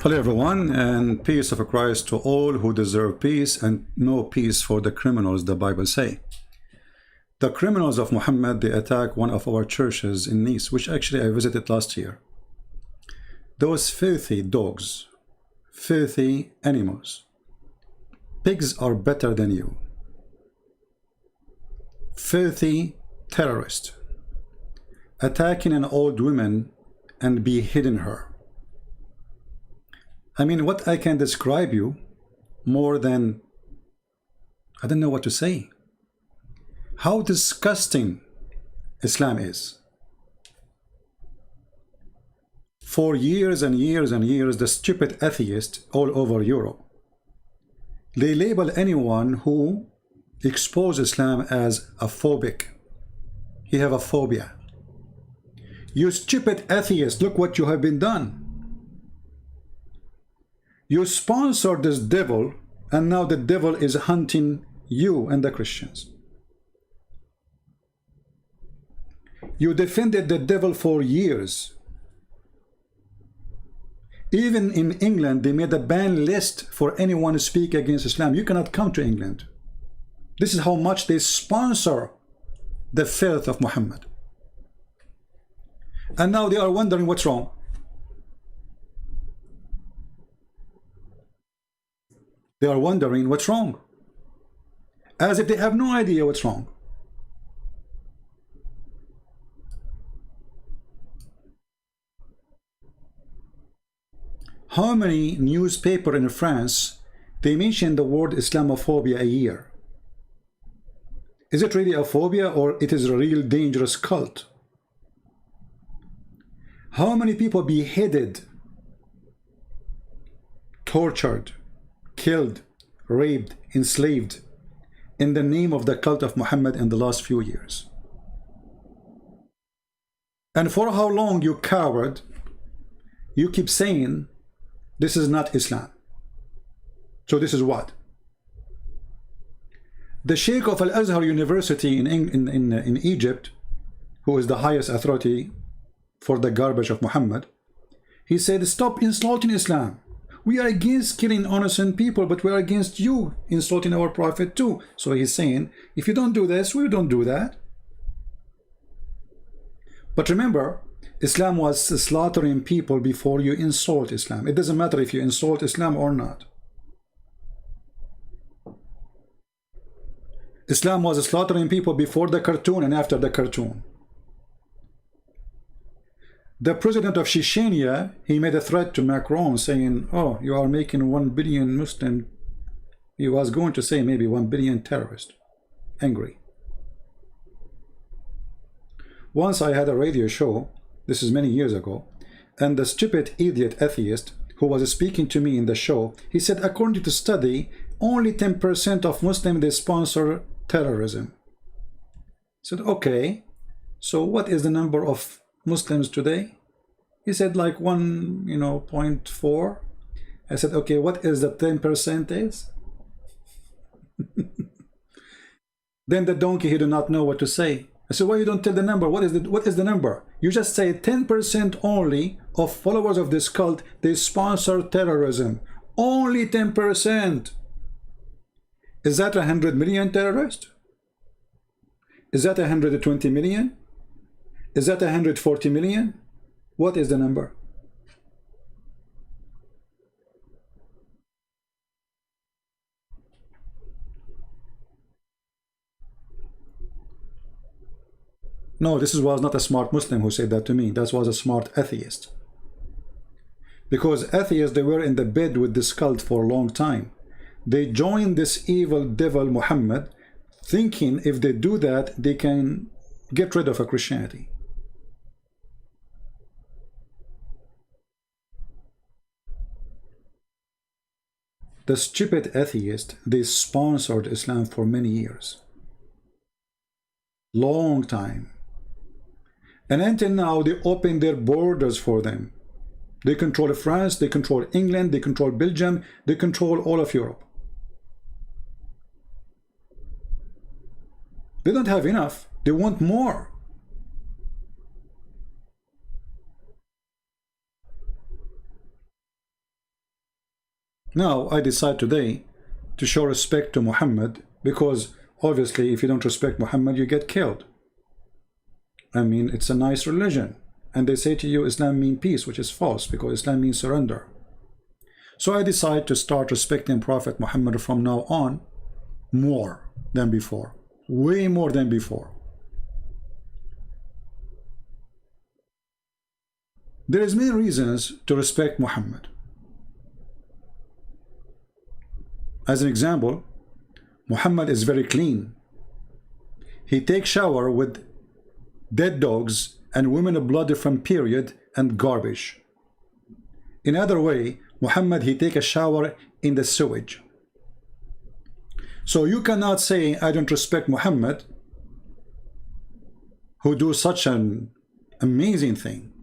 Hello everyone, and peace of Christ to all who deserve peace, and no peace for the criminals, the Bible say. The criminals of Muhammad, they attack one of our churches in Nice, which actually I visited last year. Those filthy dogs, filthy animals. Pigs are better than you. Filthy terrorist, attacking an old woman and beheading her. I mean, what I can describe you more than, I don't know what to say. How disgusting Islam is. For years and years and years, the stupid atheists all over Europe, they label anyone who exposes Islam as a phobic. You have a phobia. You stupid atheist, look what you have been done. You sponsored this devil, and now the devil is hunting you and the Christians. You defended the devil for years. Even in England, they made a ban list for anyone to speak against Islam. You cannot come to England. This is how much they sponsor the filth of Muhammad. And now they are wondering what's wrong. They are wondering what's wrong, as if they have no idea what's wrong. How many newspapers in France, they mention the word Islamophobia a year? Is it really a phobia, or it is a real dangerous cult? How many people beheaded, tortured, killed, raped, enslaved in the name of the cult of Muhammad in the last few years? And for how long, you coward, you keep saying this is not Islam? So this is what? The Sheikh of Al-Azhar University in Egypt, who is the highest authority for the garbage of Muhammad, he said, stop insulting Islam. We are against killing innocent people, but we are against you insulting our prophet too. So he's saying, if you don't do this, we don't do that. But remember, Islam was slaughtering people before you insult Islam. It doesn't matter if you insult Islam or not. Islam was slaughtering people before the cartoon and after the cartoon. The president of Chechnya, he made a threat to Macron saying, oh, you are making 1 billion Muslim. He was going to say maybe 1 billion terrorists. Angry. Once I had a radio show, this is many years ago, and the stupid idiot atheist who was speaking to me in the show, he said, according to study, only 10% of Muslims, they sponsor terrorism. I said, okay, so what is the number of Muslims today? He said like 1.4. I said, okay, what is the 10% is? Then the donkey, he did not know what to say. I said, why you don't tell the number? What is the number? You just say 10% only of followers of this cult, they sponsor terrorism. Only 10%. Is that 100 million terrorists? Is that 120 million? Is that 140 million? What is the number? No, this was not a smart Muslim who said that to me. That was a smart atheist. Because atheists, they were in the bed with this cult for a long time. They joined this evil devil Muhammad, thinking if they do that, they can get rid of a Christianity. The stupid atheist, they sponsored Islam for many years. Long time. And until now, they open their borders for them. They control France, they control England, they control Belgium, they control all of Europe. They don't have enough. They want more. Now I decide today to show respect to Muhammad, because obviously if you don't respect Muhammad, you get killed. I mean, it's a nice religion. And they say to you, Islam means peace, which is false, because Islam means surrender. So I decide to start respecting Prophet Muhammad from now on more than before. Way more than before. There is many reasons to respect Muhammad. As an example, Muhammad is very clean. He takes shower with dead dogs and women blood from period and garbage. In other way, Muhammad, he take a shower in the sewage. So you cannot say, I don't respect Muhammad, who do such an amazing thing.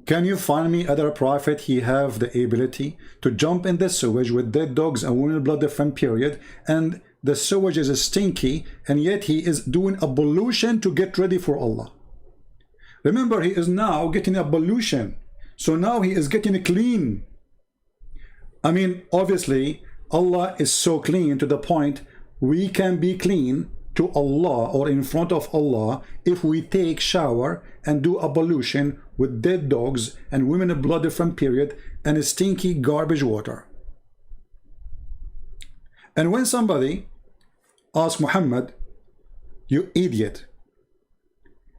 Can you find me other prophet he have the ability to jump in the sewage with dead dogs and women blood from period, and the sewage is stinky, and yet he is doing ablution to get ready for Allah? Remember, he is now getting ablution, so now he is getting clean. I mean, obviously Allah is so clean to the point we can be clean to Allah or in front of Allah if we take shower and do ablution with dead dogs and women blood from period and stinky garbage water. And when somebody asks Muhammad, you idiot,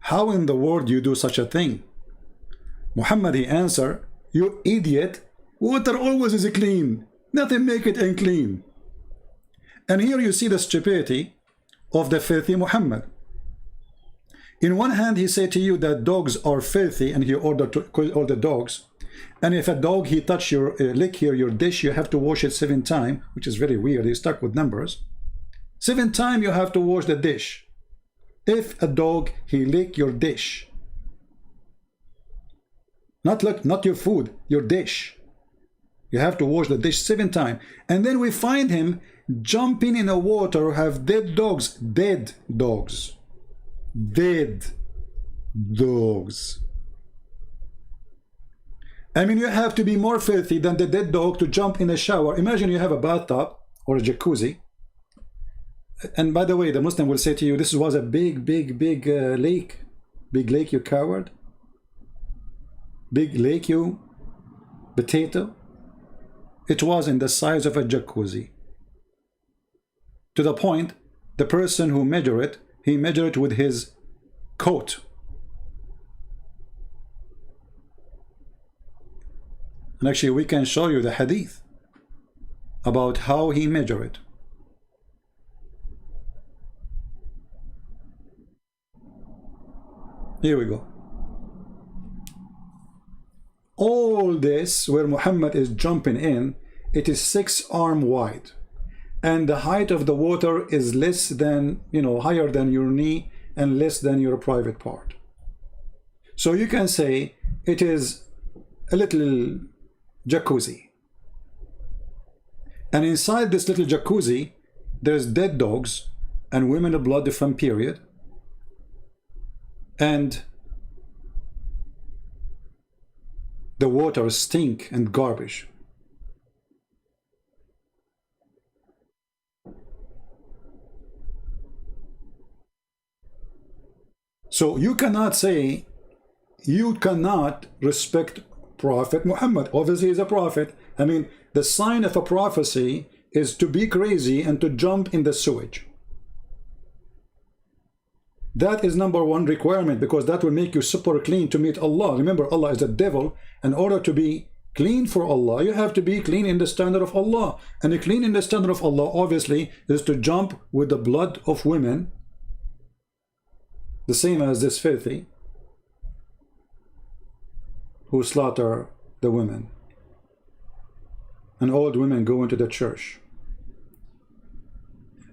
how in the world you do such a thing? Muhammad, he answer, you idiot, water always is clean, nothing make it unclean. And here you see the stupidity of the filthy Muhammad. In one hand, he said to you that dogs are filthy, and he ordered to kill all the dogs. And if a dog he touch your lick here your dish, you have to wash it 7 times, which is very weird. He's stuck with numbers. 7 times you have to wash the dish. If a dog he lick your dish, not your food, your dish, you have to wash the dish 7 times. And then we find him jumping in the water, have dead dogs, dead dogs. Dead dogs. I mean, you have to be more filthy than the dead dog to jump in a shower. Imagine you have a bathtub or a jacuzzi, and by the way, the Muslim will say to you, this was a big lake. Big lake, you coward. Big lake, you potato. It was in the size of a jacuzzi, to the point the person who measured it, he measured it with his coat. And actually we can show you the hadith about how he measured it. Here we go. All this where Muhammad is jumping in, it is 6 arms wide. And the height of the water is less than, higher than your knee and less than your private part. So you can say it is a little jacuzzi. And inside this little jacuzzi, there's dead dogs and women of blood from period. And the water stink and garbage. So you cannot say, you cannot respect Prophet Muhammad. Obviously he's a prophet. I mean, the sign of a prophecy is to be crazy and to jump in the sewage. That is number 1 requirement, because that will make you super clean to meet Allah. Remember, Allah is the devil. In order to be clean for Allah, you have to be clean in the standard of Allah. And the clean in the standard of Allah, obviously, is to jump with the blood of women, the same as this filthy who slaughter the women. And old women go into the church.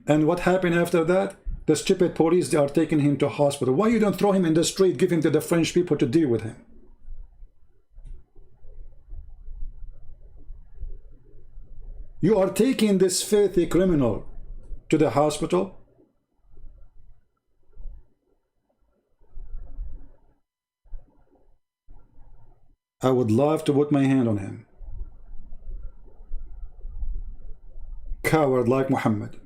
And what happened after that? The stupid police, they are taking him to hospital. Why you don't throw him in the street, give him to the French people to deal with him? You are taking this filthy criminal to the hospital. I would love to put my hand on him. Coward like Muhammad.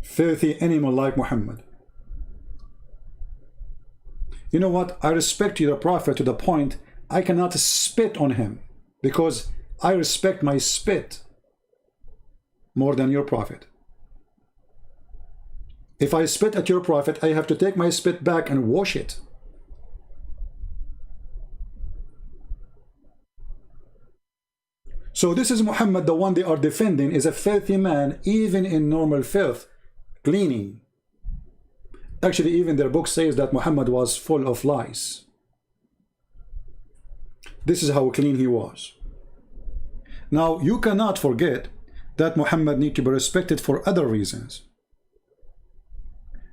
Filthy animal like Muhammad. You know what? I respect you, the Prophet, to the point I cannot spit on him, because I respect my spit more than your Prophet. If I spit at your Prophet, I have to take my spit back and wash it. So this is Muhammad, the one they are defending, is a filthy man, even in normal filth, cleaning. Actually, even their book says that Muhammad was full of lies. This is how clean he was. Now, you cannot forget that Muhammad needs to be respected for other reasons.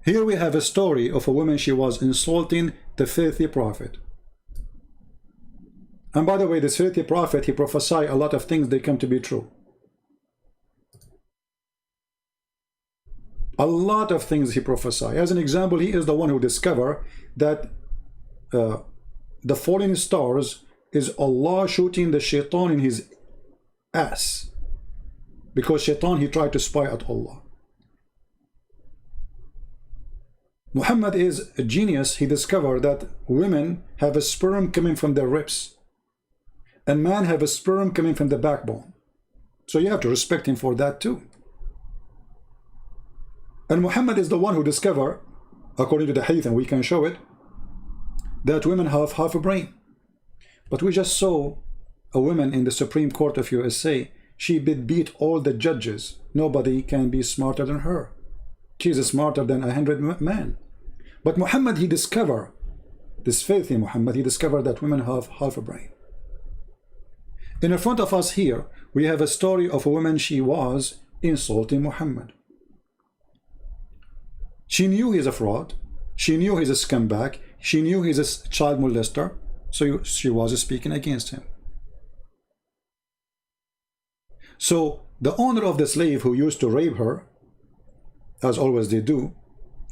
Here we have a story of a woman, she was insulting the filthy prophet. And by the way, this filthy prophet, he prophesied a lot of things, they come to be true. A lot of things he prophesied. As an example, he is the one who discovered that the falling stars is Allah shooting the shaitan in his ass. Because shaitan, he tried to spy at Allah. Muhammad is a genius. He discovered that women have a sperm coming from their ribs, and man have a sperm coming from the backbone. So you have to respect him for that too. And Muhammad is the one who discovered, according to the hadith, and we can show it, that women have half a brain. But we just saw a woman in the Supreme Court of USA. She beat all the judges. Nobody can be smarter than her. She's smarter than 100 men. But Muhammad, he discovered, this filthy Muhammad, he discovered that women have half a brain. In front of us here, we have a story of a woman, she was insulting Muhammad. She knew he's a fraud. She knew he's a scumbag. She knew he's a child molester. So she was speaking against him. So the owner of the slave who used to rape her, as always they do,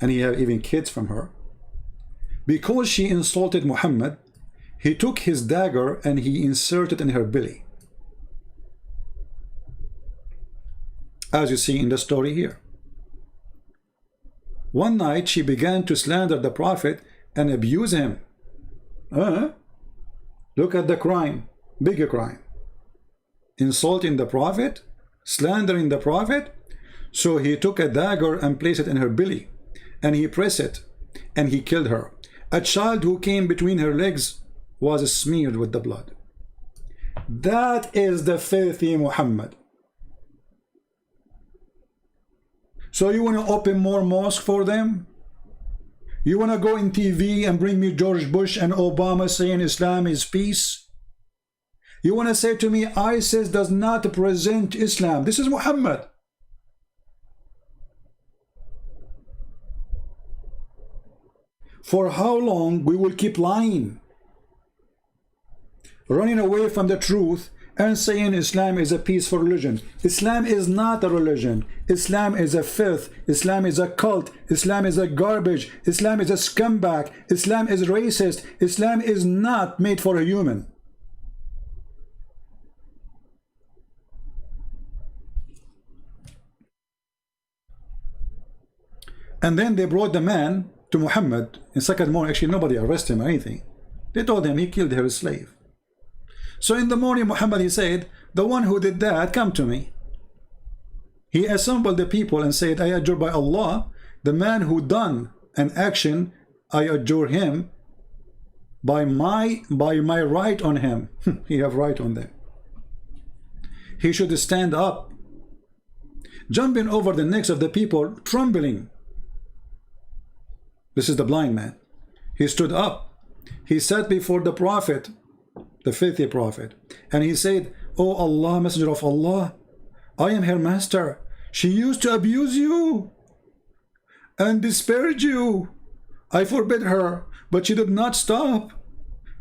and he had even kids from her, because she insulted Muhammad, he took his dagger and he inserted in her belly, as you see in the story here. One night she began to slander the Prophet and abuse him. Look at the crime, bigger crime. Insulting the Prophet, slandering the Prophet. So he took a dagger and placed it in her belly, and he pressed it, and he killed her. A child who came between her legs was smeared with the blood. That is the filthy Muhammad. So you want to open more mosques for them? You want to go in TV and bring me George Bush and Obama saying Islam is peace? You want to say to me ISIS does not present Islam? This is Muhammad. For how long we will keep lying, running away from the truth and saying Islam is a peaceful religion? Islam is not a religion. Islam is a filth. Islam is a cult. Islam is a garbage. Islam is a scumbag. Islam is racist. Islam is not made for a human. And then they brought the man to Muhammad in second morning. Actually, nobody arrested him or anything. They told him he killed her slave. So in the morning, Muhammad, he said, the one who did that, come to me. He assembled the people and said, I adjure by Allah, the man who done an action, I adjure him by my right on him. He have right on them. He should stand up, jumping over the necks of the people, trembling. This is the blind man. He stood up. He sat before the Prophet, the filthy Prophet, and he said, "O Allah, Messenger of Allah, I am her master. She used to abuse you and disparage you. I forbid her, but she did not stop.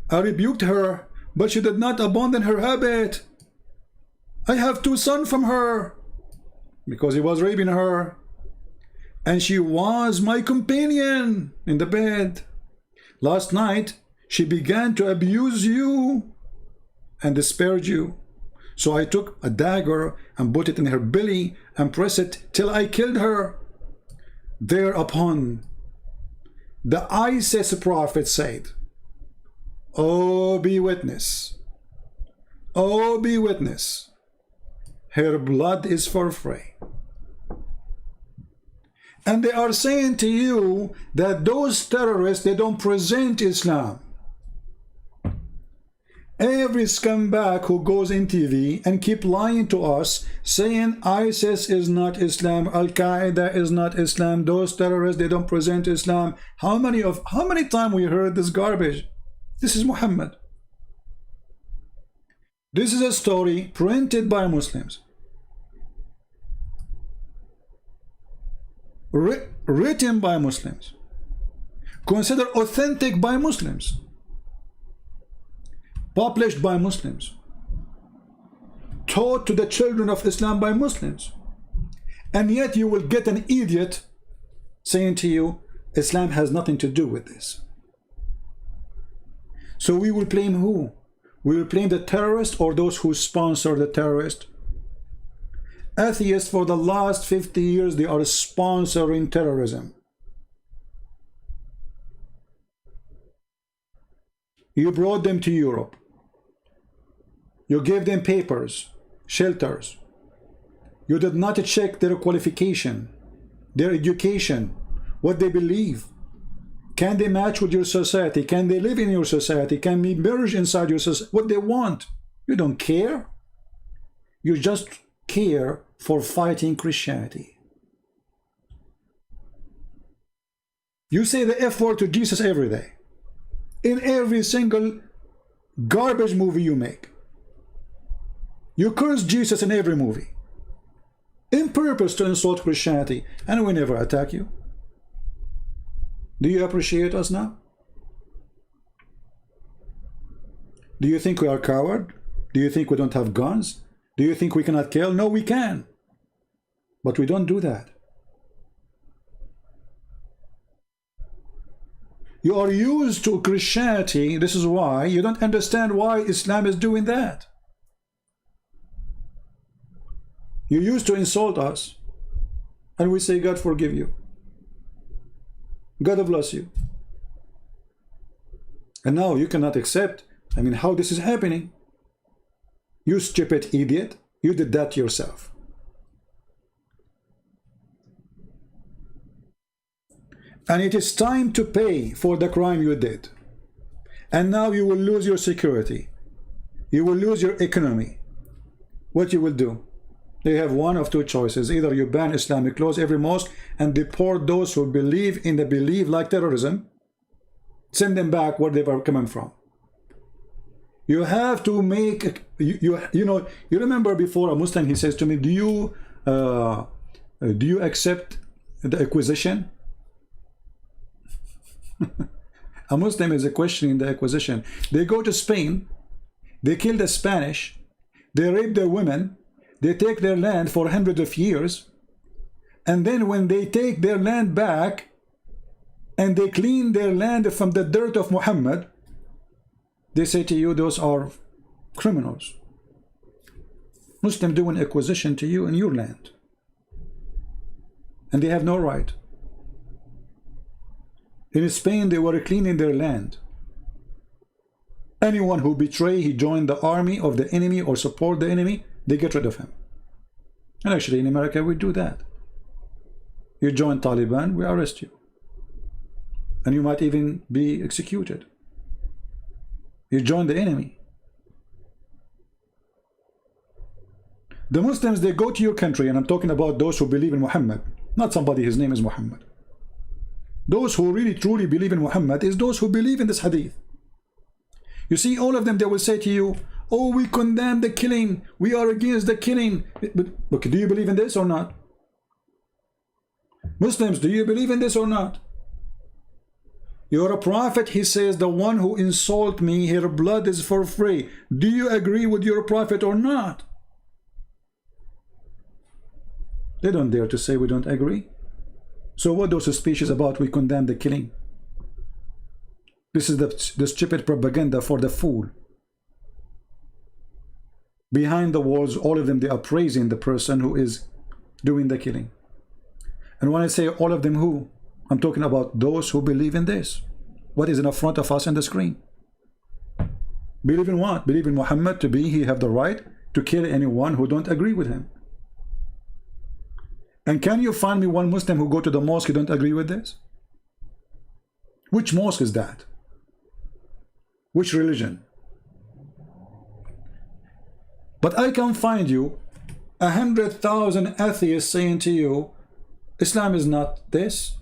I rebuked her, but she did not abandon her habit. I have 2 sons from her," because he was raping her. "And she was my companion in the bed. Last night, she began to abuse you and disparage you. So I took a dagger and put it in her belly and pressed it till I killed her. Thereupon the ISIS prophet said, oh, be witness. Oh, be witness. Her blood is for free. And they are saying to you that those terrorists, they don't present Islam. Every scumbag who goes in TV and keep lying to us, saying ISIS is not Islam, Al-Qaeda is not Islam, those terrorists, they don't present Islam. How many times we heard this garbage? This is Muhammad. This is a story printed by Muslims, written by Muslims, considered authentic by Muslims, published by Muslims, taught to the children of Islam by Muslims. And yet you will get an idiot saying to you, Islam has nothing to do with this. So we will blame who? We will blame the terrorist or those who sponsor the terrorist? Atheists for the last 50 years, they are sponsoring terrorism. You brought them to Europe. You gave them papers, shelters. You did not check their qualification, their education, what they believe. Can they match with your society? Can they live in your society? Can we merge inside your society? What they want? You don't care. You just care for fighting Christianity. You say the F word to Jesus every day. In every single garbage movie you make. You curse Jesus in every movie. In purpose to insult Christianity. And we never attack you. Do you appreciate us now? Do you think we are coward? Do you think we don't have guns? Do you think we cannot kill? No, we can. But we don't do that. You are used to Christianity. This is why you don't understand why Islam is doing that. You used to insult us, and we say, God forgive you. God bless you. And now you cannot accept, I mean, how this is happening. You stupid idiot, you did that yourself. And it is time to pay for the crime you did. And now you will lose your security. You will lose your economy. What you will do? They have one of two choices. Either you ban Islamic laws, every mosque, and deport those who believe in the belief like terrorism. Send them back where they were coming from. You have to make, you know, you remember before a Muslim, he says to me, do you accept the acquisition? A Muslim is questioning the acquisition. They go to Spain, they kill the Spanish, they rape their women, they take their land for hundreds of years, and then when they take their land back and they clean their land from the dirt of Muhammad, they say to you, those are criminals. Muslims do an acquisition to you in your land, and they have no right. In Spain, they were cleaning their land. Anyone who betray, he joined the army of the enemy or support the enemy, they get rid of him. And actually in America we do that. You join Taliban, we arrest you. And you might even be executed. You join the enemy. The Muslims, they go to your country, and I'm talking about those who believe in Muhammad, not somebody his name is Muhammad. Those who really truly believe in Muhammad is those who believe in this hadith. You see, all of them, they will say to you, oh, we condemn the killing, we are against the killing. But do you believe in this or not? Muslims, do you believe in this or not? You're a prophet, he says, the one who insult me, her blood is for free. Do you agree with your prophet or not? They don't dare to say we don't agree. So what those speeches about we condemn the killing? This is the stupid propaganda for the fool. Behind the walls, all of them, they are praising the person who is doing the killing. And when I say all of them, who? I'm talking about those who believe in this. What is in front of us on the screen? Believe in what? Believe in Muhammad to be, he have the right to kill anyone who don't agree with him. And can you find me one Muslim who go to the mosque who don't agree with this? Which mosque is that? Which religion? But I can find you 100,000 atheists saying to you, Islam is not this.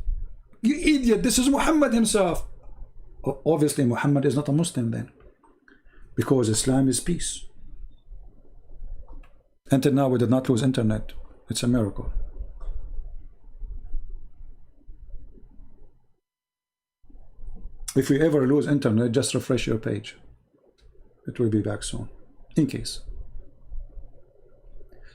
You idiot, this is Muhammad himself. Obviously Muhammad is not a Muslim then, because Islam is peace. Until now we did not lose internet. It's a miracle. If you ever lose internet, just refresh your page. It will be back soon, in case.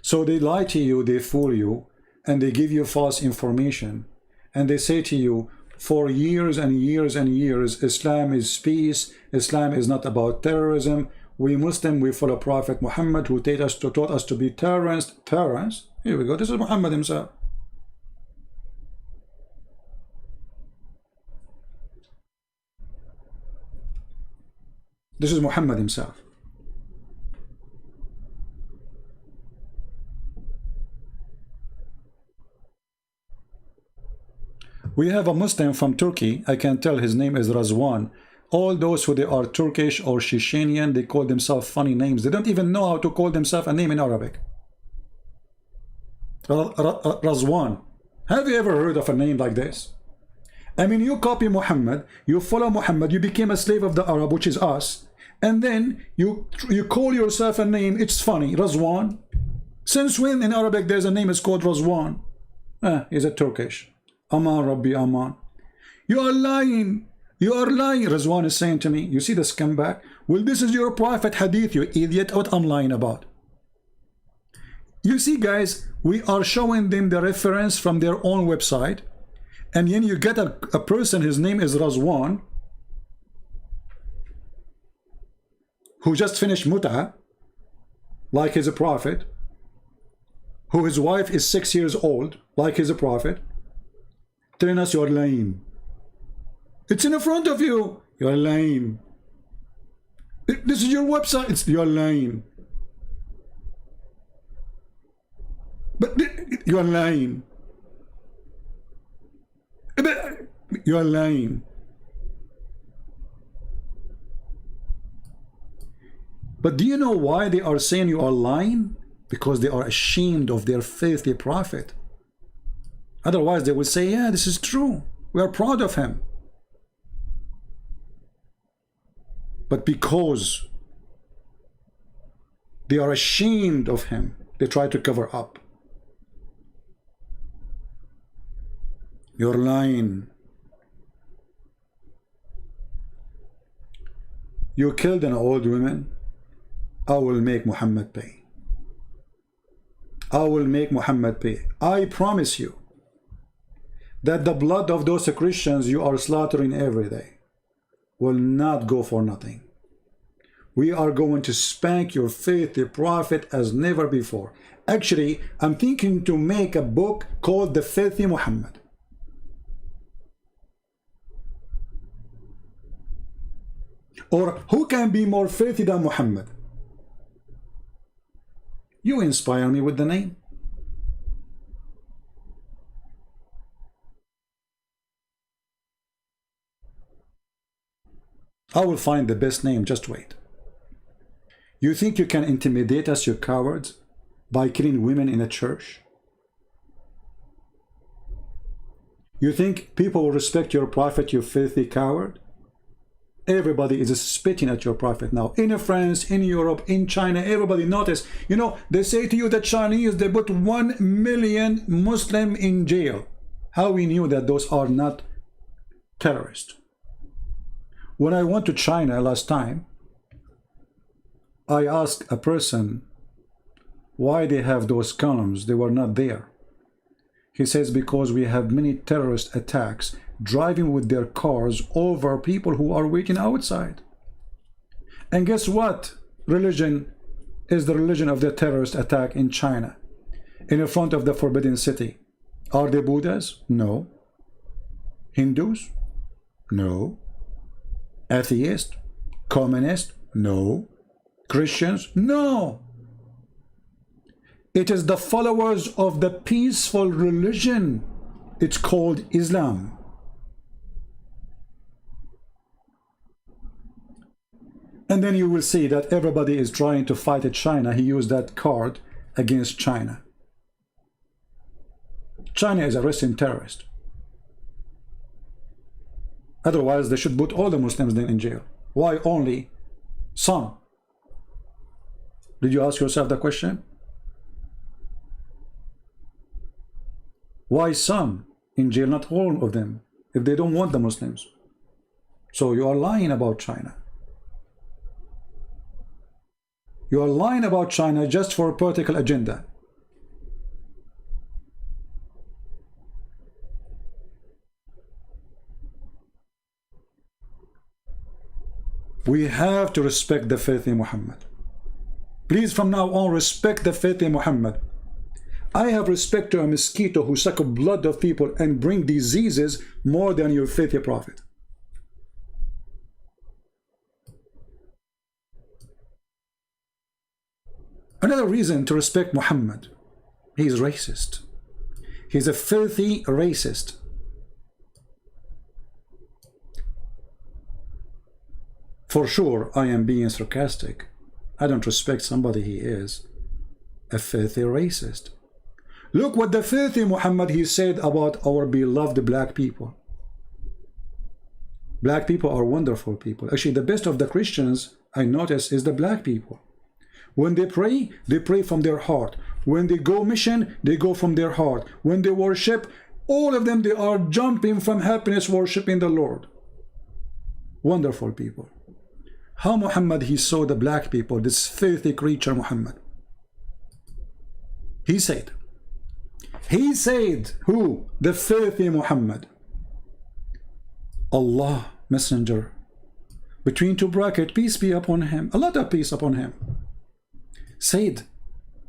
So they lie to you, they fool you, and they give you false information. And they say to you, for years and years and years, Islam is peace, Islam is not about terrorism. We Muslim, we follow Prophet Muhammad, who taught us to be terrorists. Terrorists? Here we go, this is Muhammad himself. This is Muhammad himself. We have a Muslim from Turkey. I can tell his name is Razwan. All those who they are Turkish or Chechenian, they call themselves funny names. They don't even know how to call themselves a name in Arabic. Razwan. Have you ever heard of a name like this? I mean, you copy Muhammad, you follow Muhammad, you became a slave of the Arab, which is us, and then you call yourself a name. It's funny, Razwan. Since when in Arabic there's a name is called Razwan? Is it Turkish? Aman Rabbi Aman. You are lying. You are lying, Razwan is saying to me. You see the scumbag? Well, this is your prophet hadith, you idiot. What I'm lying about? You see, guys, we are showing them the reference from their own website, and then you get a person, his name is Razwan, who just finished Mut'a, like he's a prophet, who his wife is 6 years old, like he's a prophet, telling us you're lying. It's in front of you. You're lying. This is your website. You're lying. But you're lying. You're lying. But do you know why they are saying you are lying? Because they are ashamed of their faithful prophet. Otherwise, they will say, yeah, this is true. We are proud of him. But because they are ashamed of him, they try to cover up. You're lying. You killed an old woman. I will make Muhammad pay. I will make Muhammad pay. I promise you that the blood of those Christians you are slaughtering every day will not go for nothing. We are going to spank your faith, the prophet, as never before. Actually, I'm thinking to make a book called The Filthy Muhammad. Or who can be more filthy than Muhammad? You inspire me with the name. I will find the best name, just wait. You think you can intimidate us, you cowards, by killing women in a church? You think people will respect your prophet, you filthy coward? Everybody is spitting at your prophet now. In France, in Europe, in China, everybody notice. You know, they say to you that Chinese, they put 1 million Muslim in jail. How we knew that those are not terrorists? When I went to China last time, I asked a person why they have those columns. They were not there. He says, because we have many terrorist attacks driving with their cars over people who are waiting outside. And guess what religion is the religion of the terrorist attack in China, in front of the Forbidden City? Are they Buddhas? No. Hindus? No. Atheist? Communist? No. Christians? No. It is the followers of the peaceful religion. It's called Islam. And then you will see that everybody is trying to fight China. He used that card against China. China is arresting terrorists. Otherwise, they should put all the Muslims in jail. Why only some? Did you ask yourself the question? Why some in jail, not all of them, if they don't want the Muslims? So you are lying about China. You are lying about China just for a political agenda. We have to respect the faith in Muhammad. Please, from now on, respect the faith in Muhammad. I have respect to a mosquito who suck blood of people and bring diseases more than your faithful prophet. Another reason to respect Muhammad, he is racist. He's a filthy racist. For sure, I am being sarcastic. I don't respect somebody he is a filthy racist. Look what the filthy Muhammad he said about our beloved black people. Black people are wonderful people. Actually, the best of the Christians I notice is the black people. When they pray from their heart. When they go mission, they go from their heart. When they worship, all of them, they are jumping from happiness worshiping the Lord. Wonderful people. How Muhammad he saw the black people, this filthy creature Muhammad. He said, who? The filthy Muhammad. Allah, messenger, between two brackets, peace be upon him, a lot of peace upon him, said,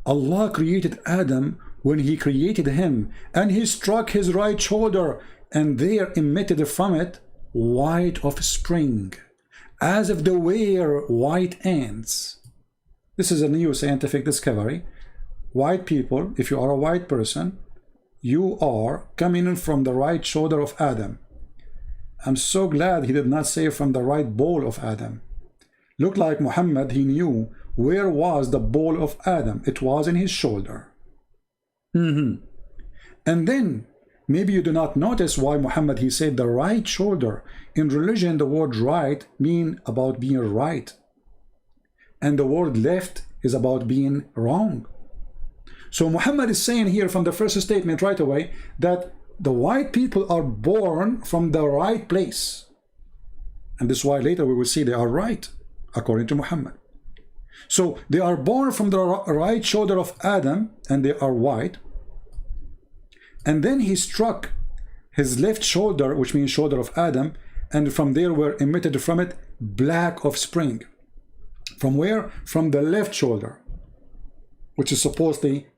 Allah created Adam when he created him, and he struck his right shoulder, and there emitted from it white offspring, as if they were white ants. This is a new scientific discovery. White people, if you are a white person, you are coming in from the right shoulder of Adam. I'm so glad he did not say from the right ball of Adam. Looked like Muhammad, he knew where was the ball of Adam. It was in his shoulder. And then maybe you do not notice why Muhammad he said the right shoulder. In religion, the word right mean about being right, and the word left is about being wrong. So Muhammad is saying here from the first statement right away that the white people are born from the right place, and this is why later we will see they are right according to Muhammad. So they are born from the right shoulder of Adam, and they are white. And then he struck his left shoulder, which means shoulder of Adam, and from there were emitted from it black offspring. From where? From the left shoulder, which is supposedly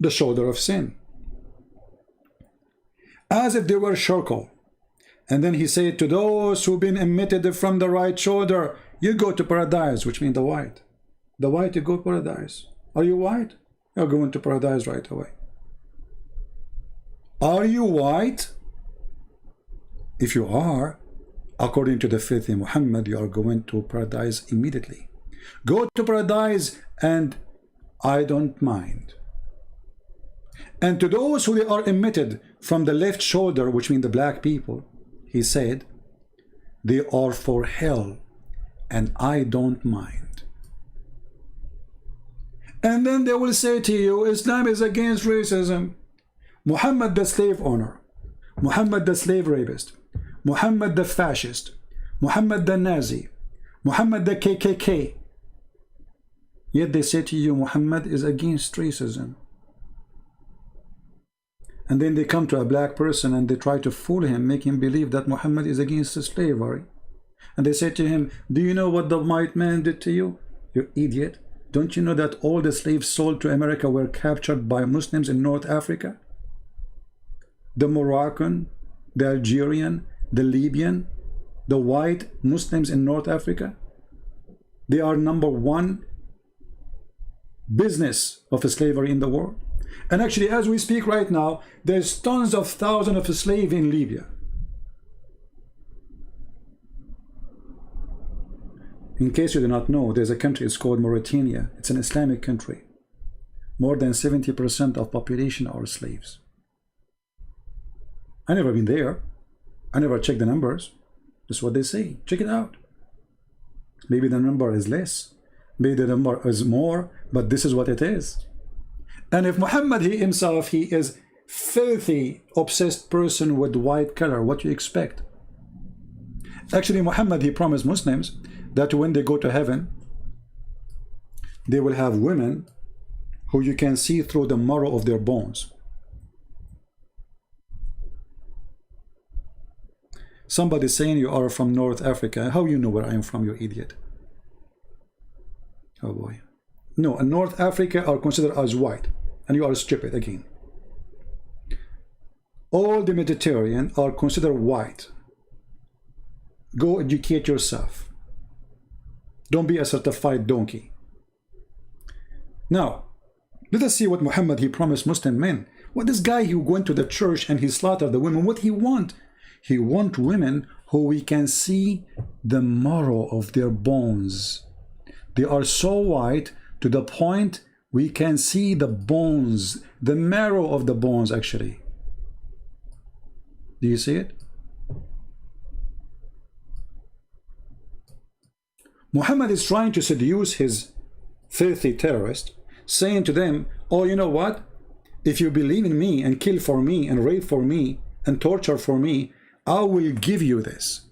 the shoulder of sin, as if they were charcoal. And then he said, to those who've been emitted from the right shoulder, you go to paradise, which means the white. The white, you go to paradise. Are you white? You're going to paradise right away. Are you white? If you are, according to the faith in Muhammad, you are going to paradise immediately. Go to paradise and I don't mind. And to those who are emitted from the left shoulder, which means the black people, he said, they are for hell and I don't mind. And then they will say to you, Islam is against racism. Muhammad the slave owner, Muhammad the slave rapist, Muhammad the fascist, Muhammad the Nazi, Muhammad the KKK. Yet they say to you, Muhammad is against racism. And then they come to a black person and they try to fool him, make him believe that Muhammad is against slavery. And they say to him, do you know what the white man did to you? You idiot. Don't you know that all the slaves sold to America were captured by Muslims in North Africa? The Moroccan, the Algerian, the Libyan, the white Muslims in North Africa, they are #1 business of slavery in the world. And actually, as we speak right now, there's tons of thousands of slaves in Libya. In case you do not know, there's a country, it's called Mauritania. It's an Islamic country. More than 70% of population are slaves. I never been there. I never checked the numbers. That's what they say. Check it out. Maybe the number is less. Maybe the number is more, but this is what it is. And if Muhammad, he himself, he is filthy, obsessed person with white color, what do you expect? Actually, Muhammad, he promised Muslims that when they go to heaven, they will have women who you can see through the marrow of their bones. Somebody saying you are from North Africa. How you know where I am from, you idiot? Oh boy. No, in North Africa are considered as white, and you are stupid again. All the Mediterranean are considered white. Go educate yourself. Don't be a certified donkey. Now, let us see what Muhammad, he promised Muslim men. What this guy who went to the church and he slaughtered the women, what he want? He want women who we can see the marrow of their bones. They are so white to the point we can see the bones, the marrow of the bones actually. Do you see it? Muhammad is trying to seduce his filthy terrorist, saying to them, oh, you know what? If you believe in me and kill for me and rape for me and torture for me, I will give you this.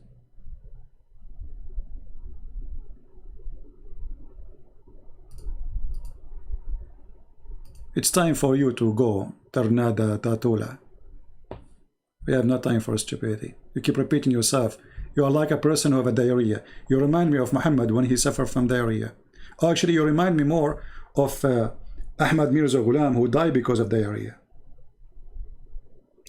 It's time for you to go, Tarnada Tatula. We have no time for stupidity. You keep repeating yourself. You are like a person who have a diarrhea. You remind me of Muhammad when he suffered from diarrhea. Actually, you remind me more of Ahmad Mirza Ghulam, who died because of diarrhea.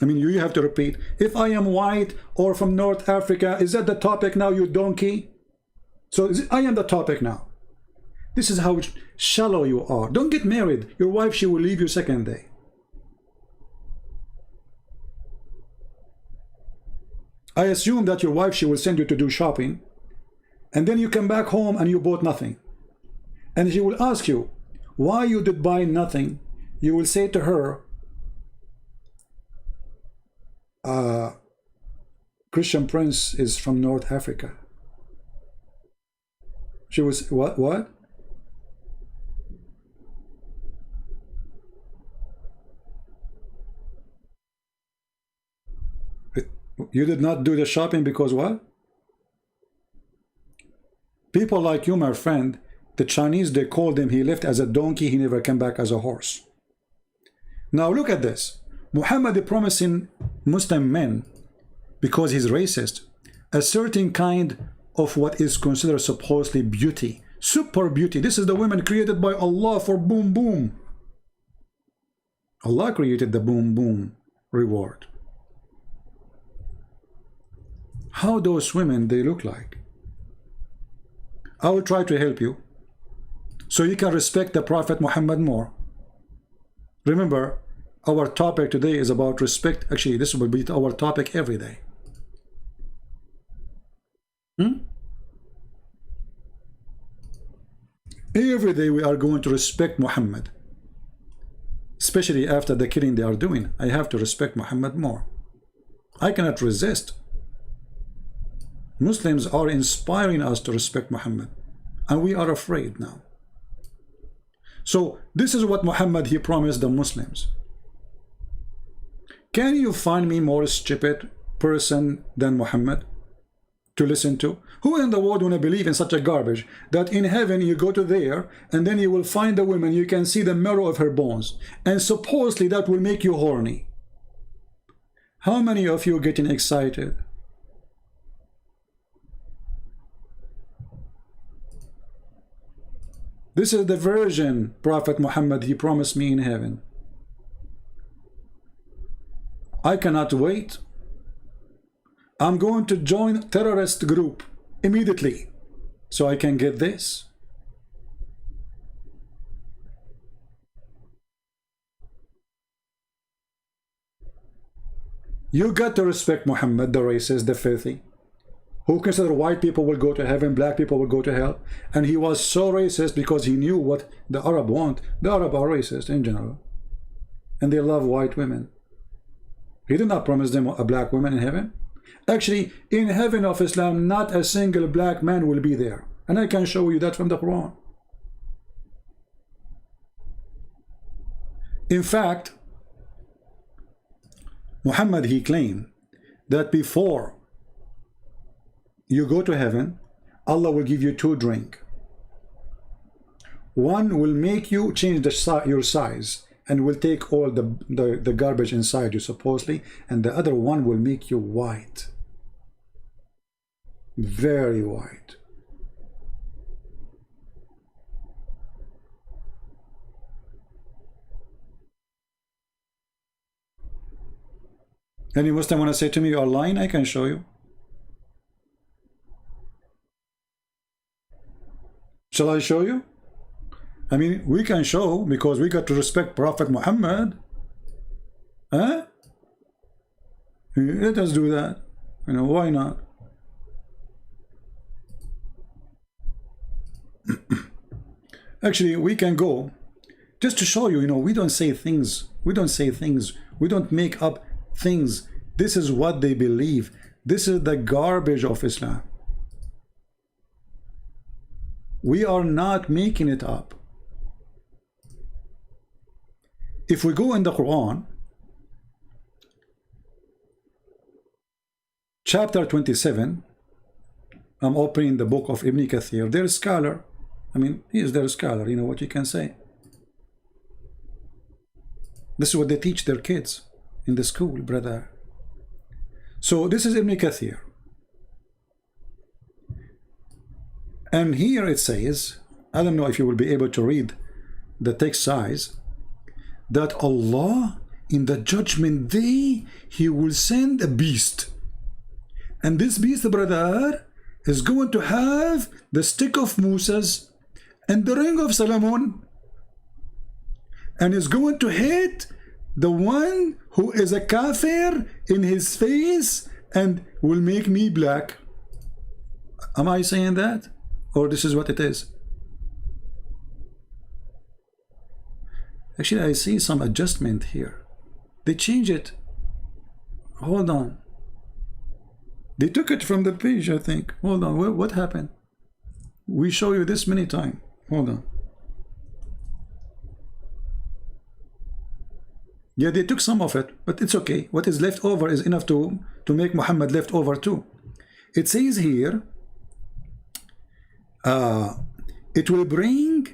I mean, you have to repeat, if I am white or from North Africa, is that the topic now, you donkey? So I am the topic now. This is how shallow you are. Don't get married. Your wife, she will leave you second day. I assume that your wife, she will send you to do shopping, and then you come back home and you bought nothing. And she will ask you, why you did buy nothing? You will say to her, Christian Prince is from North Africa. She was, what? You did not do the shopping because what? People like you, my friend, the Chinese, they called him, he left as a donkey, he never came back as a horse. Now look at this. Muhammad is promising Muslim men, because he's racist, a certain kind of what is considered supposedly beauty, super beauty. This is the women created by Allah for boom boom. Allah created the boom boom reward. How those women they look like? I will try to help you so you can respect the Prophet Muhammad more. Remember, our topic today is about respect. Actually, this will be our topic every day. Every day we are going to respect Muhammad, especially after the killing they are doing. I have to respect Muhammad more. I cannot resist. Muslims are inspiring us to respect Muhammad, and we are afraid now. So this is what Muhammad, he promised the Muslims. Can you find me more stupid person than Muhammad to listen to? Who in the world want to believe in such a garbage that in heaven you go to there and then you will find a woman, you can see the marrow of her bones, and supposedly that will make you horny? How many of you getting excited? This is the virgin Prophet Muhammad, he promised me in heaven. I cannot wait. I'm going to join terrorist group immediately so I can get this. You got to respect Muhammad, the racist, the filthy, who consider white people will go to heaven, black people will go to hell. And he was so racist because he knew what the Arab want. The Arab are racist in general. And they love white women. He did not promise them a black woman in heaven. Actually, in heaven of Islam, not a single black man will be there. And I can show you that from the Quran. In fact, Muhammad, he claimed that before you go to heaven, Allah will give you 2 drinks. One will make you change your size and will take all the garbage inside you, supposedly, and the other one will make you white. Very white. Any Muslim want to say to me, you're lying? I can show you. Shall I show you? I mean, we can show because we got to respect Prophet Muhammad. Huh? Let us do that. You know, why not? Actually, we can go just to show you, you know, we don't say things. We don't say things. We don't make up things. This is what they believe. This is the garbage of Islam. We are not making it up. If we go in the Quran, chapter 27, I'm opening the book of Ibn Kathir, their scholar. I mean, he is their scholar, you know what you can say. This is what they teach their kids in the school, brother. So this is Ibn Kathir. And here it says, I don't know if you will be able to read the text size, that Allah in the judgment day, he will send a beast. And this beast, brother, is going to have the stick of Moses and the ring of Solomon, and is going to hit the one who is a kafir in his face and will make me black. Am I saying that? Or this is what it is? Actually, I see some adjustment here. They change it. Hold on. They took it from the page, I think. Hold on. What happened? We show you this many times. Hold on. Yeah, they took some of it, but it's okay. What is left over is enough to make Muhammad left over too. It says here, it will bring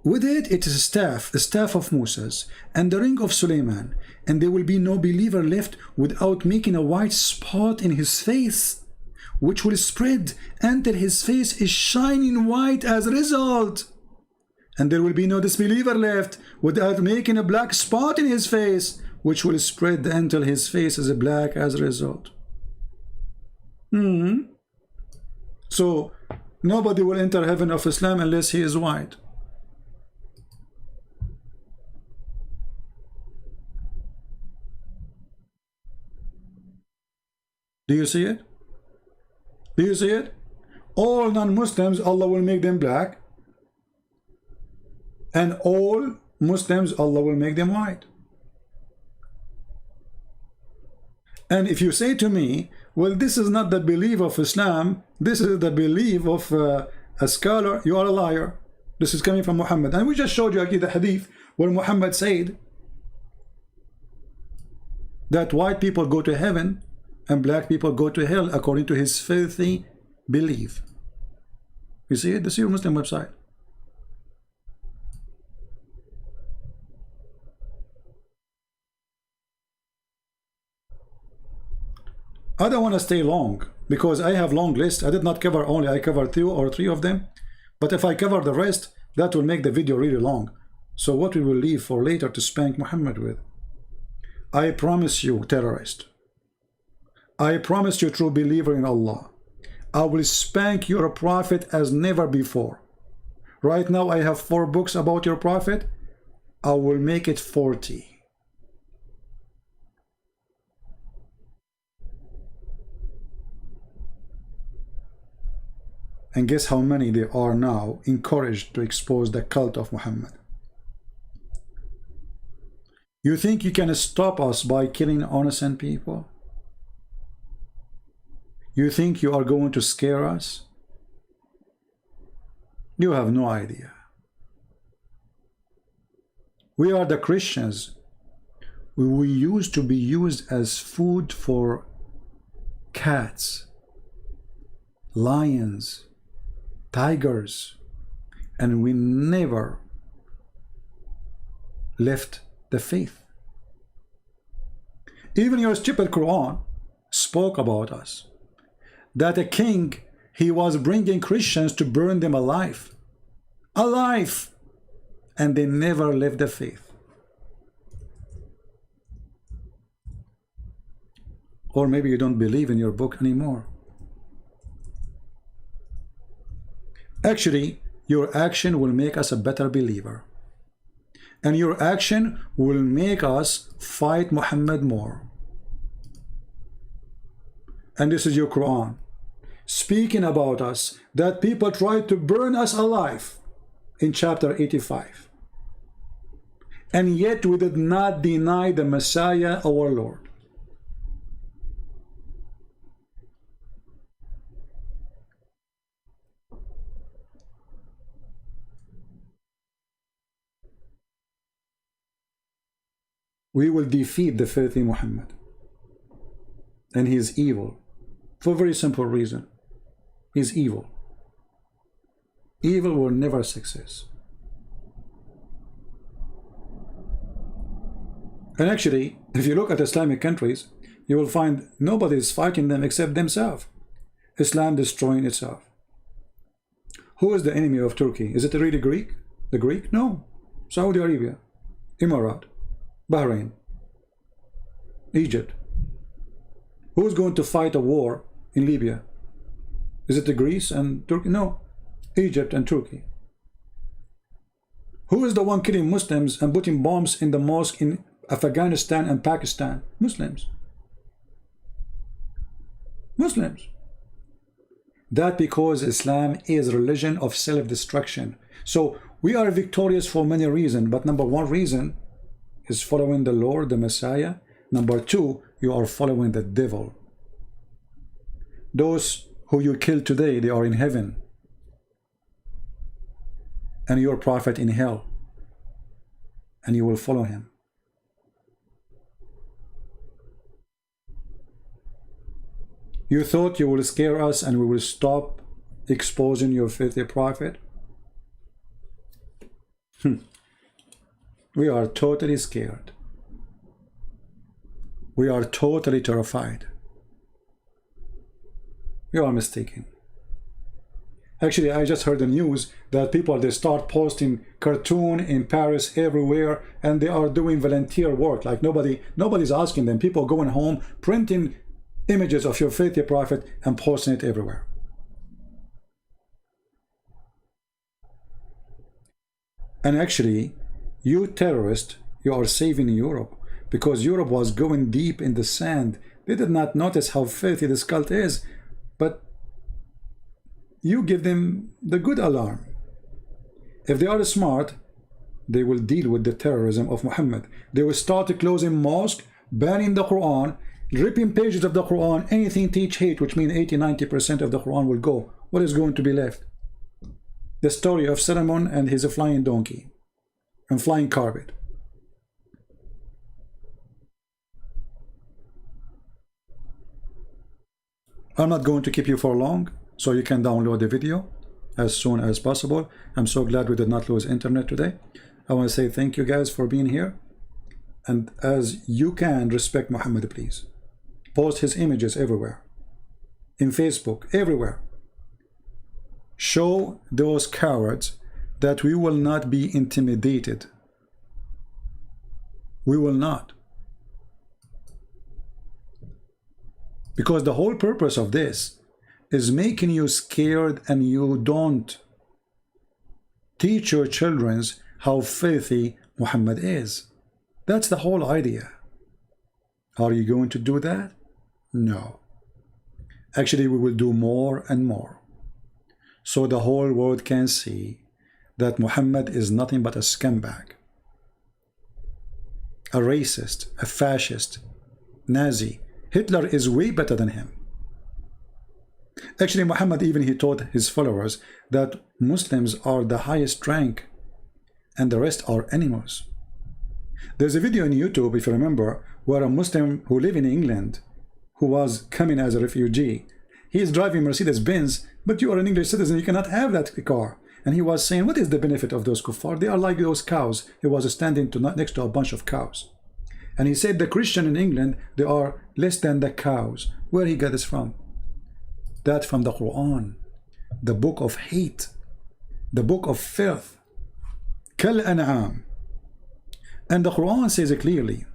with it its staff, the staff of Moses, and the ring of Suleiman, and there will be no believer left without making a white spot in his face, which will spread until his face is shining white as a result. And there will be no disbeliever left without making a black spot in his face, which will spread until his face is black as a result. So nobody will enter heaven of Islam unless he is white. Do you see it? Do you see it? All non-Muslims, Allah will make them black. And all Muslims, Allah will make them white. And if you say to me, well, this is not the belief of Islam, this is the belief of a scholar, you are a liar. This is coming from Muhammad. And we just showed you the hadith where Muhammad said that white people go to heaven and black people go to hell according to his filthy belief. You see it? This is your Muslim website. I don't want to stay long because I have long list. I did not cover only, I covered 2 or 3 of them. But if I cover the rest, that will make the video really long. So what we will leave for later to spank Muhammad with. I promise you, terrorist. I promise you, true believer in Allah. I will spank your prophet as never before. Right now I have 4 books about your prophet. I will make it 40. And guess how many they are now encouraged to expose the cult of Muhammad. You think you can stop us by killing innocent people? You think you are going to scare us? You have no idea. We are the Christians. We used to be used as food for cats, lions, tigers, and we never left the faith. Even your stupid Quran spoke about us, that a king, he was bringing Christians to burn them alive, and they never left the faith. Or maybe you don't believe in your book anymore. Actually, your action will make us a better believer. And your action will make us fight Muhammad more. And this is your Quran, speaking about us, that people tried to burn us alive in chapter 85. And yet we did not deny the Messiah, our Lord. We will defeat the filthy Muhammad. And he is evil. For a very simple reason. He is evil. Evil will never succeed. And actually, if you look at Islamic countries, you will find nobody is fighting them except themselves. Islam destroying itself. Who is the enemy of Turkey? Is it really Greek? The Greek? No. Saudi Arabia, Emirat, Bahrain, Egypt. Who is going to fight a war in Libya? Is it the Greece and Turkey? No. Egypt and Turkey. Who is the one killing Muslims and putting bombs in the mosque in Afghanistan and Pakistan? Muslims. Muslims. That because Islam is a religion of self-destruction. So we are victorious for many reasons, but number 1 reason is following the Lord, the Messiah. Number 2, you are following the devil. Those who you kill today, they are in heaven, and your prophet in hell, and you will follow him. You thought you will scare us and we will stop exposing your filthy prophet? We are totally scared. We are totally terrified. You are mistaken. Actually, I just heard the news that people, they start posting cartoon in Paris everywhere, and they are doing volunteer work. Like nobody's asking them. People going home, printing images of your filthy prophet and posting it everywhere. And actually, you terrorists, you are saving Europe, because Europe was going deep in the sand. They did not notice how filthy this cult is, but you give them the good alarm. If they are smart, they will deal with the terrorism of Muhammad. They will start closing mosques, banning the Quran, ripping pages of the Quran, anything teach hate, which means 80–90% of the Quran will go. What is going to be left? The story of Solomon and his flying donkey and flying carpet. I'm not going to keep you for long, so you can download the video as soon as possible. I'm so glad we did not lose internet today. I want to say thank you guys for being here, and as you can, respect Muhammad, please. post his images everywhere, in Facebook, everywhere. Show those cowards that we will not be intimidated. We will not. Because the whole purpose of this is making you scared, and you don't teach your children how filthy Muhammad is. That's the whole idea. Are you going to do that? No. Actually, we will do more and more, so the whole world can see that Muhammad is nothing but a scumbag, a racist, a fascist, Nazi. Hitler is way better than him. Actually, Muhammad, even he taught his followers that Muslims are the highest rank and the rest are animals. There's a video on YouTube, if you remember, where a Muslim who lives in England, who was coming as a refugee, he is driving Mercedes-Benz, but you are an English citizen, you cannot have that car. And he was saying, what is the benefit of those kuffar? They are like those cows. He was standing next to a bunch of cows. And he said the Christian in England, they are less than the cows. Where he got this from? That from the Quran, the book of hate, the book of filth. Kal an'am. And the Quran says clearly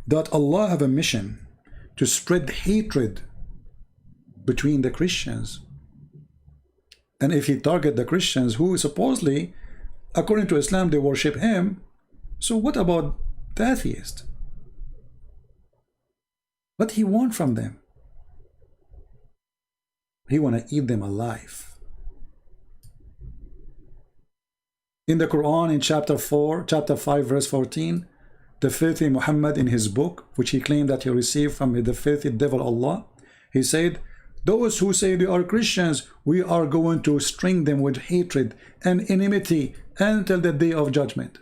that Allah have a mission to spread hatred between the Christians. And if he target the Christians who supposedly, according to Islam, they worship him, so what about the atheist? What he want from them? He want to eat them alive. In the Quran, in chapter 5, verse 14, the filthy Muhammad in his book, which he claimed that he received from the filthy devil Allah, he said, those who say they are Christians, we are going to string them with hatred and enmity until the day of judgment.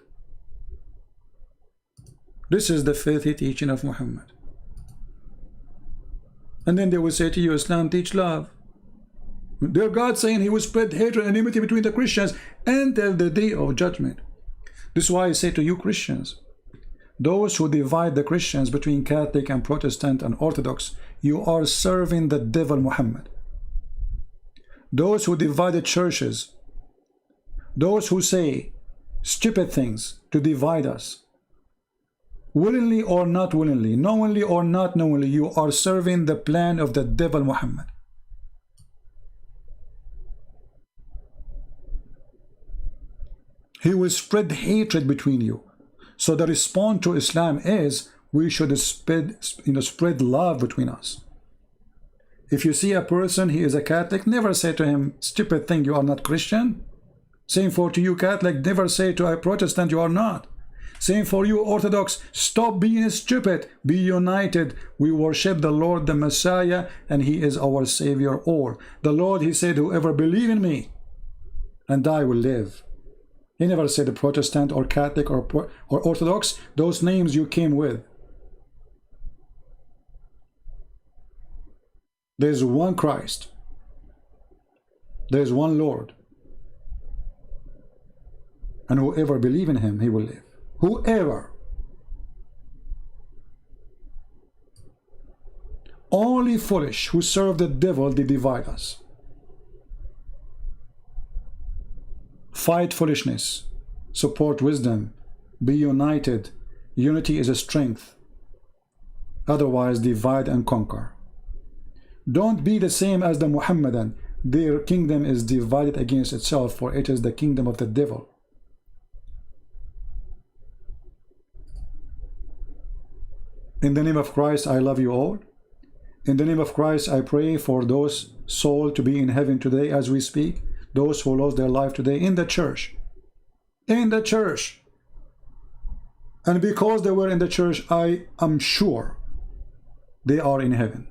This is the filthy teaching of Muhammad. And then they will say to you, Islam teach love. Their God saying he will spread hatred and enmity between the Christians until the day of judgment. This is why I say to you Christians, those who divide the Christians between Catholic and Protestant and Orthodox, you are serving the devil Muhammad. Those who divide the churches, those who say stupid things to divide us, willingly or not willingly, knowingly or not knowingly, you are serving the plan of the devil Muhammad. He will spread hatred between you. So the response to Islam is we should spread love between us. If you see a person, he is a Catholic, never say to him, stupid thing, you are not Christian. Same for to you Catholic, never say to a Protestant, you are not. Same for you Orthodox, stop being stupid, be united. We worship the Lord, the Messiah, and he is our Savior all. The Lord, he said, whoever believe in me and I will live. He never said Protestant or Catholic or Orthodox, those names you came with. There's one Christ. There's one Lord. And whoever believes in him, he will live. Whoever. Only foolish who serve the devil, they divide us. Fight foolishness, support wisdom, be united. Unity is a strength. Otherwise, divide and conquer. Don't be the same as the Muhammadan. Their kingdom is divided against itself, for it is the kingdom of the devil. In the name of Christ, I love you all. In the name of Christ, I pray for those souls to be in heaven today as we speak. Those who lost their life today in the church. In the church. And because they were in the church, I am sure they are in heaven.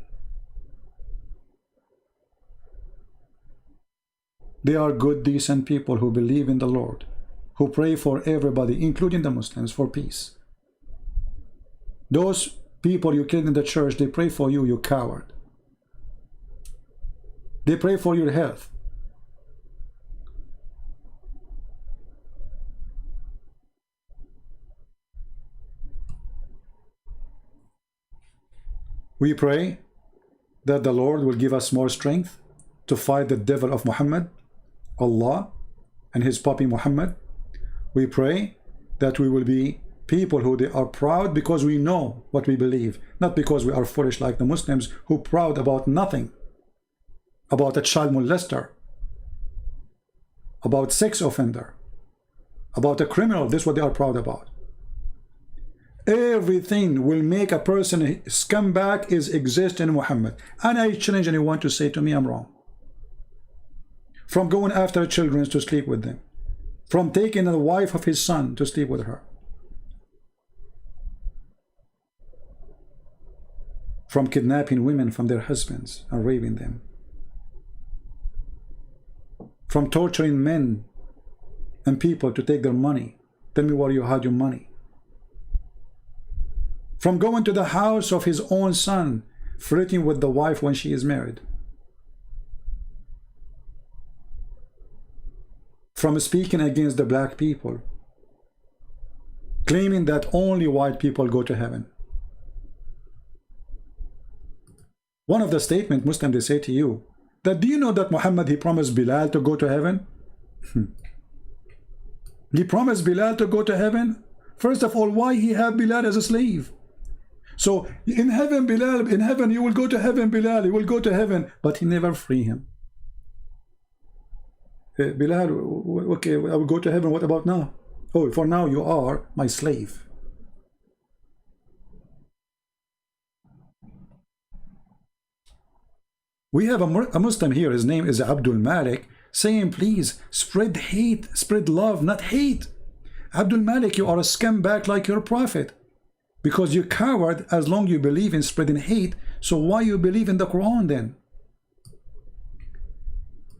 They are good, decent people who believe in the Lord, who pray for everybody, including the Muslims, for peace. Those people you killed in the church, they pray for you, you coward. They pray for your health. We pray that the Lord will give us more strength to fight the devil of Muhammad, Allah, and his puppy Muhammad. We pray that we will be people who they are proud because we know what we believe, not because we are foolish like the Muslims who proud about nothing, about a child molester, about sex offender, about a criminal. This is what they are proud about. Everything will make a person scumbag is exist in Muhammad. And I challenge anyone to say to me I'm wrong. From going after children to sleep with them, from taking the wife of his son to sleep with her, from kidnapping women from their husbands and raping them, from torturing men and people to take their money. Tell me where you had your money. From going to the house of his own son, flirting with the wife when she is married. From speaking against the black people, claiming that only white people go to heaven. One of the statements Muslims they say to you, that do you know that Muhammad, he promised Bilal to go to heaven? He promised Bilal to go to heaven? First of all, why he have Bilal as a slave? So in heaven, Bilal, in heaven you will go to heaven, Bilal, you will go to heaven, but he never free him. Bilal, okay, I will go to heaven, what about now? Oh, for now you are my slave. We have a Muslim here, his name is Abdul Malik, saying please spread hate, spread love, not hate. Abdul Malik, you are a scumbag like your prophet, because you coward as long you believe in spreading hate. So why you believe in the Quran then?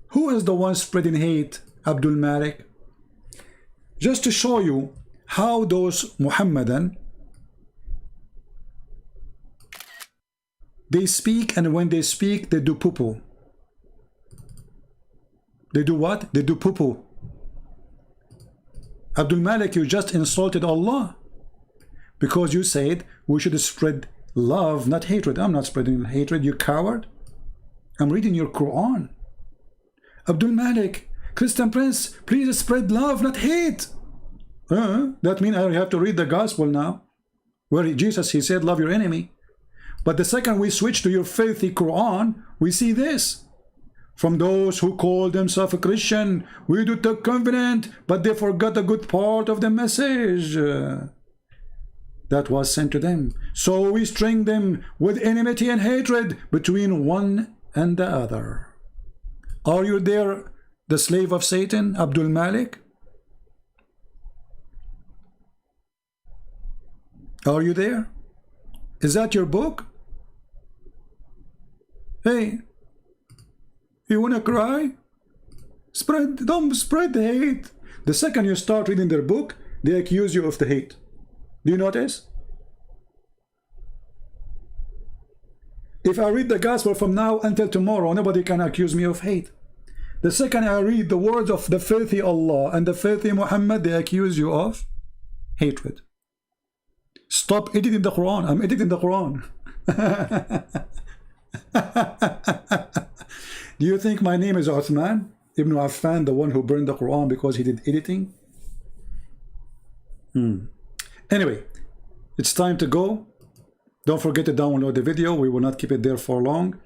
Who is the one spreading hate? Abdul Malik. Just to show you how those Muhammadan, they speak, and when they speak they do poo-poo. They do what? They do poo-poo. Abdul Malik, you just insulted Allah because you said we should spread love, not hatred. I'm not spreading hatred, you coward. I'm reading your Quran. Abdul Malik, Christian Prince, please spread love, not hate. That means I have to read the gospel now, where Jesus, he said love your enemy. But the second we switch to your filthy Quran, we see this. From those who call themselves a Christian, we do take covenant, but they forgot a good part of the message that was sent to them. So we string them with enmity and hatred between one and the other. Are you there, the slave of Satan, Abdul Malik? Are you there? Is that your book? Hey, you wanna cry? Don't spread hate. The second you start reading their book, they accuse you of the hate. Do you notice? If I read the gospel from now until tomorrow, nobody can accuse me of hate. The second I read the words of the filthy Allah and the filthy Muhammad, they accuse you of hatred. Stop editing the Quran. I'm editing the Quran. Do you think my name is Uthman Ibn Affan, the one who burned the Quran because he did editing? Anyway, it's time to go. Don't forget to download the video. We will not keep it there for long.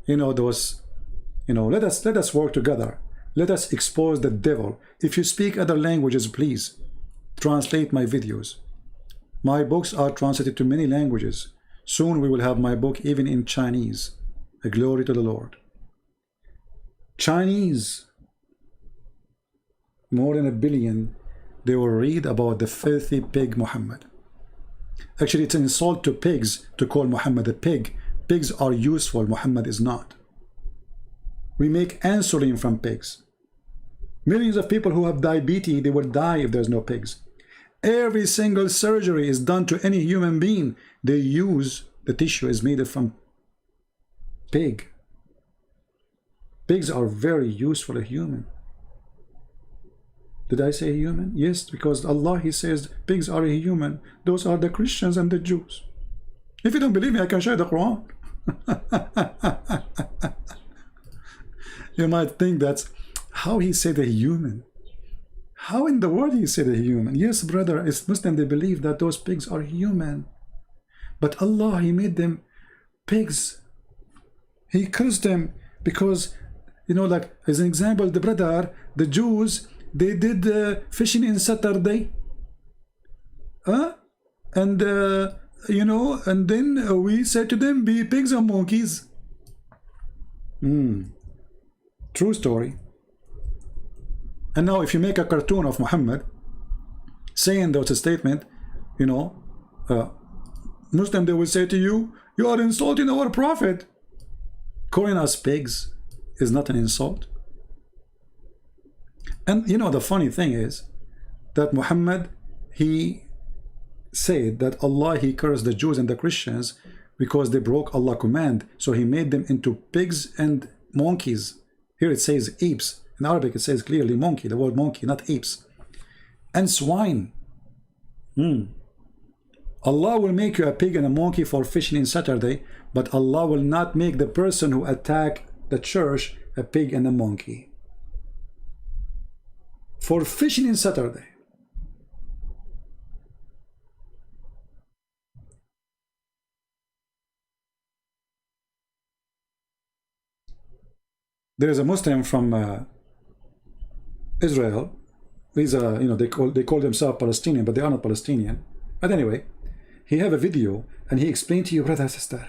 You know, let us work together. Let us expose the devil. If you speak other languages, please translate my videos. My books are translated to many languages. Soon we will have my book even in Chinese. A glory to the Lord. Chinese, more than 1 billion, they will read about the filthy pig Muhammad. Actually, it's an insult to pigs to call Muhammad a pig. Pigs are useful, Muhammad is not. We make insulin from pigs. Millions of people who have diabetes, they will die if there's no pigs. Every single surgery is done to any human being. They use, the tissue is made from pig. Pigs are very useful a human. Did I say human? Yes, because Allah, he says pigs are a human. Those are the Christians and the Jews. If you don't believe me, I can show you the Quran. You might think that's how he said a human. How in the world he said a human? Yes, brother, it's Muslim, they believe that those pigs are human. But Allah, He made them pigs. He cursed them because, you know, like as an example, the brother, the Jews, they did fishing in Saturday. And you know, and then we said to them, be pigs or monkeys. True story. And now if you make a cartoon of Muhammad saying those statement, you know, Muslim, they will say to you, you are insulting our prophet. Calling us pigs is not an insult. And you know, the funny thing is that Muhammad, he said that Allah, He cursed the Jews and the Christians because they broke Allah's command. So He made them into pigs and monkeys. Here it says apes. In Arabic it says clearly monkey, the word monkey, not apes. And swine. Allah will make you a pig and a monkey for fishing in Saturday, but Allah will not make the person who attack the church a pig and a monkey. For fishing in Saturday. There is a Muslim from Israel. He's a, you know, they call themselves Palestinian, but they are not Palestinian. But anyway, he have a video and he explained to you, brother, sister,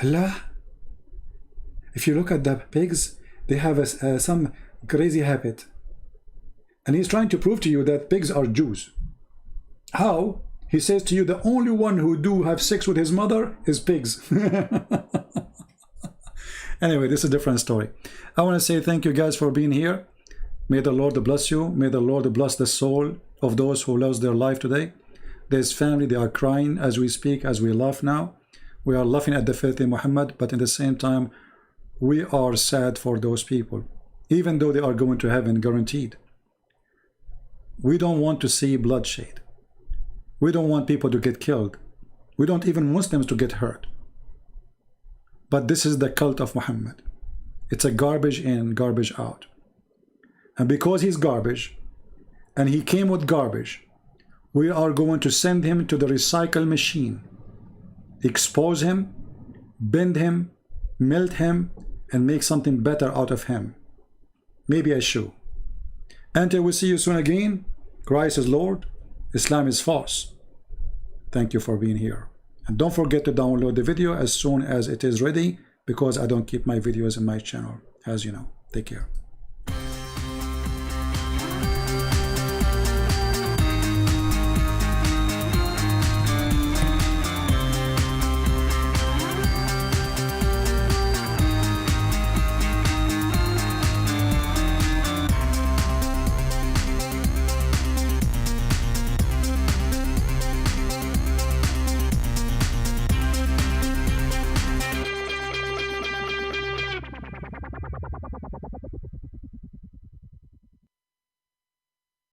Allah, if you look at the pigs, they have some crazy habit. And he's trying to prove to you that pigs are Jews. How? He says to you, the only one who do have sex with his mother is pigs. Anyway, this is a different story. I want to say thank you guys for being here. May the Lord bless you. May the Lord bless the soul of those who lost their life today. There's family, they are crying as we speak, as we laugh now. We are laughing at the filthy Muhammad, but at the same time, we are sad for those people, even though they are going to heaven guaranteed. We don't want to see bloodshed. We don't want people to get killed. We don't even Muslims to get hurt. But this is the cult of Muhammad. It's a garbage in, garbage out. And because he's garbage, and he came with garbage, we are going to send him to the recycle machine, expose him, bend him, melt him, and make something better out of him. Maybe a shoe. Until we see you soon again, Christ is Lord, Islam is false. Thank you for being here. And don't forget to download the video as soon as it is ready, because I don't keep my videos in my channel, as you know. Take care.